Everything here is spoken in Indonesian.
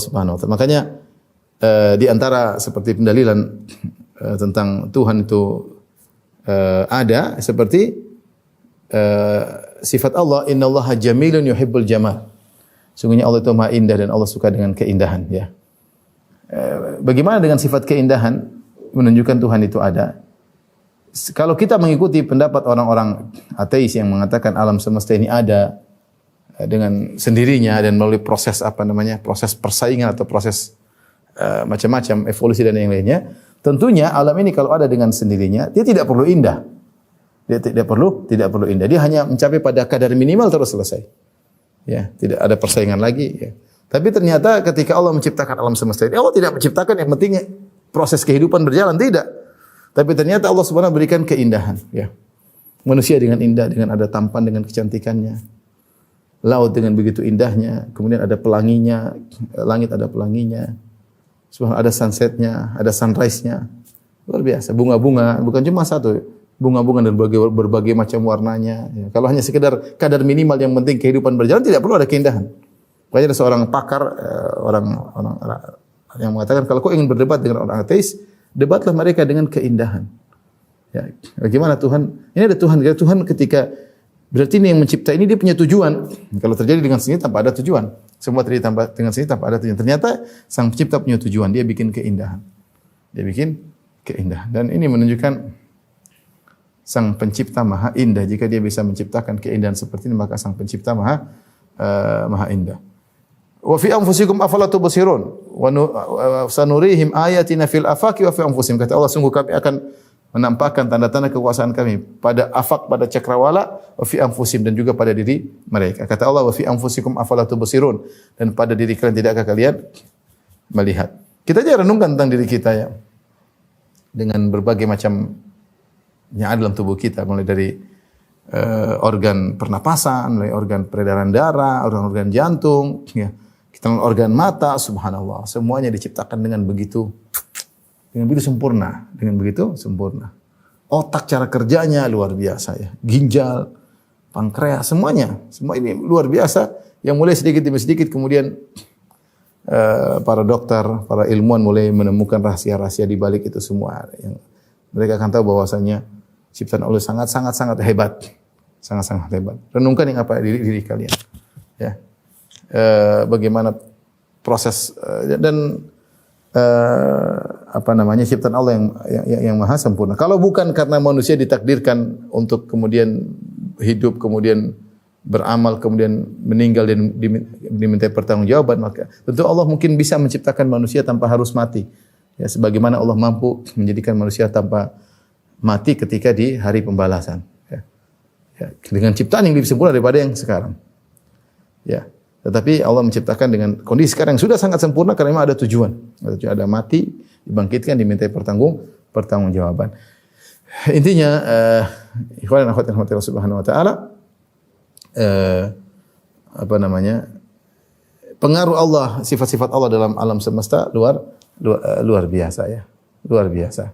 Subhanahu wa taala. Makanya di antara seperti pendalilan tentang Tuhan itu ada seperti sifat Allah, innallaha jamilun yuhibbul jamal. Sungguhnya Allah itu Maha Indah dan Allah suka dengan keindahan, ya. Bagaimana dengan sifat keindahan menunjukkan Tuhan itu ada? Kalau kita mengikuti pendapat orang-orang ateis yang mengatakan alam semesta ini ada dengan sendirinya dan melalui proses proses persaingan atau proses macam-macam evolusi dan yang lainnya, tentunya alam ini kalau ada dengan sendirinya, dia tidak perlu indah. Dia tidak perlu indah. Dia hanya mencapai pada kadar minimal terus selesai. Ya, tidak ada persaingan lagi, ya. Tapi ternyata ketika Allah menciptakan alam semesta ini, Allah tidak menciptakan yang penting proses kehidupan berjalan, tidak. Tapi ternyata Allah Subhanahu berikan keindahan, ya. Manusia dengan indah, dengan ada tampan, dengan kecantikannya. Laut dengan begitu indahnya, kemudian ada pelanginya, langit ada pelanginya. Subhanallah, ada sunsetnya, ada sunrise-nya. Luar biasa. Bunga-bunga, bukan cuma satu, bunga-bunga dan berbagai macam warnanya. Ya. Kalau hanya sekedar kadar minimal yang penting kehidupan berjalan, tidak perlu ada keindahan. Makanya ada seorang pakar, orang yang mengatakan kalau kau ingin berdebat dengan orang ateis, debatlah mereka dengan keindahan. Ya. Bagaimana Tuhan? Ini ada Tuhan. Tuhan ketika berarti ini yang mencipta ini dia punya tujuan. Kalau terjadi dengan sendiri tanpa ada tujuan. Semua terjadi dengan sendiri tanpa ada tujuan. Ternyata sang pencipta punya tujuan. Dia bikin keindahan. Dia bikin keindahan. Dan ini menunjukkan sang pencipta maha indah. Jika dia bisa menciptakan keindahan seperti ini, maka sang pencipta maha indah. Wa fi anfusikum afala tubsirun wa sanurihim ayatina fil afaqi wa fi anfusihim. Kata Allah, sungguh kami akan menampakkan tanda-tanda kekuasaan kami pada afaq, pada cakrawala, wa fi anfusihim, dan juga pada diri mereka. Kata Allah, wa fi anfusikum afala tubsirun, dan pada diri kalian tidakkah kalian melihat? Kita aja renungkan tentang diri kita, ya. Dengan berbagai macam yang ada dalam tubuh kita, mulai dari organ pernapasan, mulai organ peredaran darah, organ jantung, ya. Kita organ mata, subhanallah, semuanya diciptakan dengan begitu sempurna, Otak cara kerjanya luar biasa, ya. Ginjal, pankreas, semua ini luar biasa. Yang mulai sedikit demi sedikit kemudian para dokter, para ilmuwan mulai menemukan rahasia-rahasia di balik itu semua. Yang mereka akan tahu bahwasanya ciptaan Allah sangat hebat. Sangat hebat. Renungkan yang apa diri kalian. Ya. Bagaimana proses dan ciptaan Allah yang maha sempurna. Kalau bukan karena manusia ditakdirkan untuk kemudian hidup, kemudian beramal, kemudian meninggal dan diminta pertanggungjawaban, maka tentu Allah mungkin bisa menciptakan manusia tanpa harus mati. Ya, sebagaimana Allah mampu menjadikan manusia tanpa mati ketika di hari pembalasan. Ya. Ya, dengan ciptaan yang lebih sempurna daripada yang sekarang. Ya. Tetapi Allah menciptakan dengan kondisi sekarang yang sudah sangat sempurna karena memang ada tujuan. Ada mati, dibangkitkan, dimintai pertanggungjawaban. Intinya, ikhwan dan akhwat rahmatillah subhanahu wa ta'ala, pengaruh Allah, sifat-sifat Allah dalam alam semesta luar biasa, ya. Luar biasa.